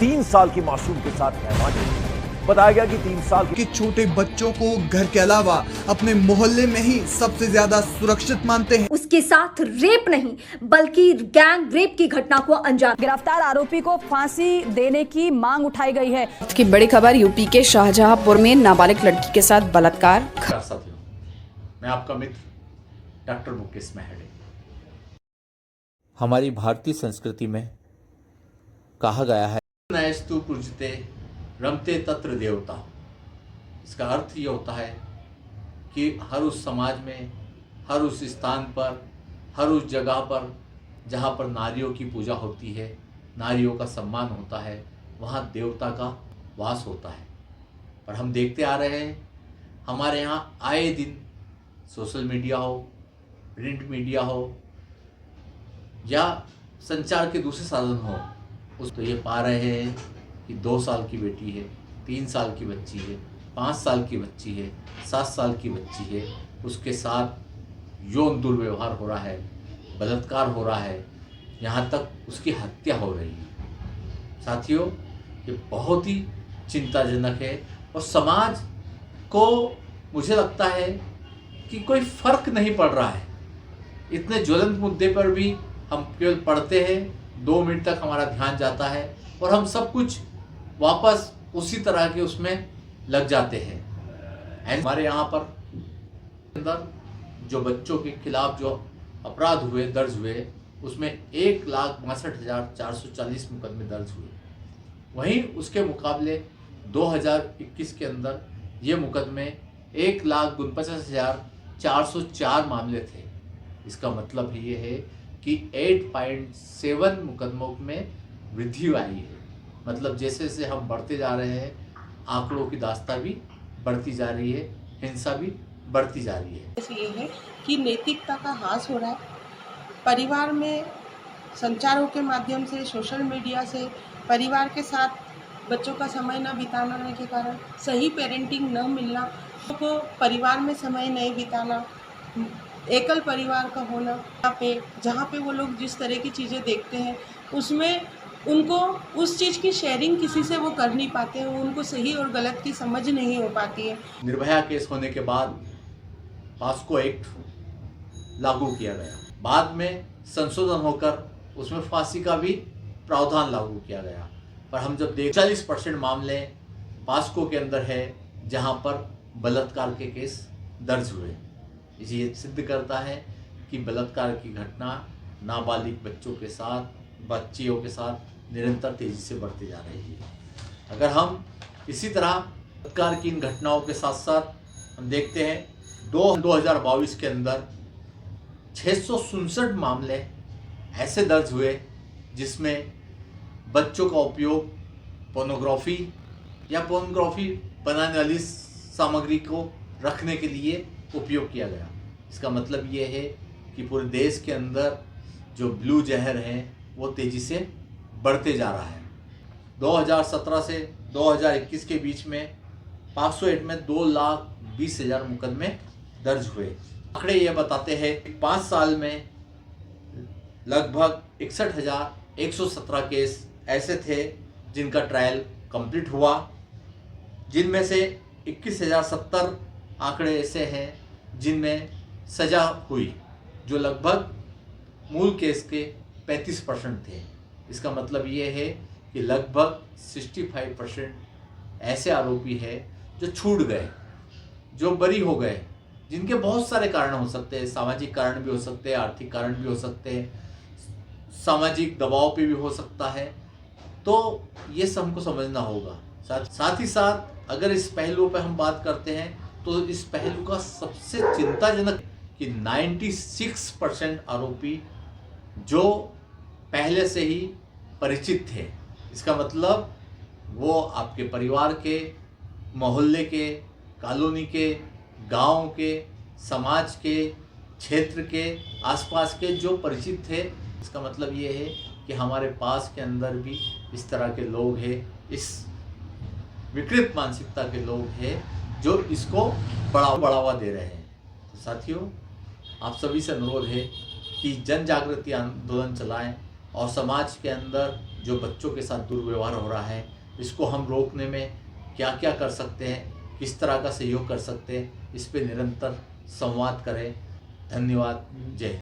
3 साल की मासूम के साथ हैवानी। बताया गया कि 3 साल कि छोटे बच्चों को घर के अलावा अपने मोहल्ले में ही सबसे ज्यादा सुरक्षित मानते हैं। उसके साथ रेप नहीं बल्कि गैंग रेप की घटना को अंजाम। गिरफ्तार आरोपी को फांसी देने की मांग उठाई गई है। की बड़ी खबर, यूपी के शाहजहांपुर में नाबालिग लड़की के साथ बलात्कार। साथियों, मैं आपका मित्र डॉक्टर मुकेश महड़े। हमारी भारतीय संस्कृति में कहा गया है, नयस्तु पूजते रमते तत्र देवता। इसका अर्थ ये होता है कि हर उस समाज में, हर उस स्थान पर, हर उस जगह पर जहाँ पर नारियों की पूजा होती है, नारियों का सम्मान होता है, वहाँ देवता का वास होता है। पर हम देखते आ रहे हैं, हमारे यहाँ आए दिन सोशल मीडिया हो, प्रिंट मीडिया हो या संचार के दूसरे साधन हो, उस तो ये पा रहे हैं कि 2 साल की बेटी है, 3 साल की बच्ची है, 5 साल की बच्ची है, 7 साल की बच्ची है, उसके साथ यौन दुर्व्यवहार हो रहा है, बलात्कार हो रहा है, यहाँ तक उसकी हत्या हो रही है। साथियों, ये बहुत ही चिंताजनक है और समाज को मुझे लगता है कि कोई फर्क नहीं पड़ रहा है। इतने ज्वलंत मुद्दे पर भी हम केवल पढ़ते हैं, 2 मिनट तक हमारा ध्यान जाता है और हम सब कुछ वापस उसी तरह के उसमें लग जाते हैं। हमारे यहाँ पर अंदर जो बच्चों के खिलाफ जो अपराध हुए, दर्ज हुए, उसमें 1,62,440 मुकदमे दर्ज हुए। वहीं उसके मुकाबले 2021 के अंदर ये मुकदमे 1,49,404 मामले थे। इसका मतलब ये है कि 8.7 मुकदमों में वृद्धि आई है। मतलब जैसे जैसे हम बढ़ते जा रहे हैं, आंकड़ों की दास्तां भी बढ़ती जा रही है, हिंसा भी बढ़ती जा रही है। ये है कि नैतिकता का ह्रास हो रहा है। परिवार में संचारों के माध्यम से, सोशल मीडिया से परिवार के साथ बच्चों का समय न बिताने के कारण, सही पेरेंटिंग न मिलना, को परिवार में समय नहीं बिताना, एकल परिवार का होना, जहाँ पे वो लोग जिस तरह की चीज़ें देखते हैं उसमें उनको उस चीज़ की शेयरिंग किसी से वो कर नहीं पाते हैं, उनको सही और गलत की समझ नहीं हो पाती है। निर्भया केस होने के बाद पॉस्को एक्ट लागू किया गया, बाद में संशोधन होकर उसमें फांसी का भी प्रावधान लागू किया गया। पर हम जब 40% मामले पॉस्को के अंदर है जहां पर बलात्कार के केस दर्ज हुए। ये सिद्ध करता है कि बलात्कार की घटना नाबालिग बच्चों के साथ, बच्चियों के साथ निरंतर तेजी से बढ़ती जा रही है। अगर हम इसी तरह बलात्कार की इन घटनाओं के साथ साथ हम देखते हैं 2022 के अंदर 667 मामले ऐसे दर्ज हुए जिसमें बच्चों का उपयोग पोर्नोग्राफी या पोर्नोग्राफी बनाने वाली सामग्री को रखने के लिए उपयोग किया गया। इसका मतलब ये है कि पूरे देश के अंदर जो ब्लू जहर है वो तेज़ी से बढ़ते जा रहा है। 2017 से 2021 के बीच में पॉक्सो एक्ट में 2,20,000 मुकदमे दर्ज हुए। आंकड़े ये बताते हैं कि 5 साल में लगभग 61,117 केस ऐसे थे जिनका ट्रायल कंप्लीट हुआ, जिनमें से 21,070 आंकड़े ऐसे हैं जिनमें सजा हुई, जो लगभग मूल केस के 35% थे। इसका मतलब ये है कि लगभग 65% ऐसे आरोपी हैं जो छूट गए, जो बरी हो गए, जिनके बहुत सारे कारण हो सकते हैं। सामाजिक कारण भी हो सकते हैं, आर्थिक कारण भी हो सकते हैं, सामाजिक दबाव पे भी हो सकता है। तो ये सब हमको समझना होगा। साथ ही साथ अगर इस पहलू पर हम बात करते हैं तो इस पहलू का सबसे चिंताजनक कि 96% आरोपी जो पहले से ही परिचित थे। इसका मतलब वो आपके परिवार के, मोहल्ले के, कॉलोनी के, गांव के, समाज के, क्षेत्र के, आसपास के जो परिचित थे। इसका मतलब ये है कि हमारे पास के अंदर भी इस तरह के लोग हैं, इस विकृत मानसिकता के लोग हैं जो इसको बढ़ावा दे रहे हैं। तो साथियों, आप सभी से अनुरोध है कि जन जागृति आंदोलन चलाएं और समाज के अंदर जो बच्चों के साथ दुर्व्यवहार हो रहा है, इसको हम रोकने में क्या क्या कर सकते हैं, किस तरह का सहयोग कर सकते हैं, इस पे निरंतर संवाद करें। धन्यवाद। जय हिंद।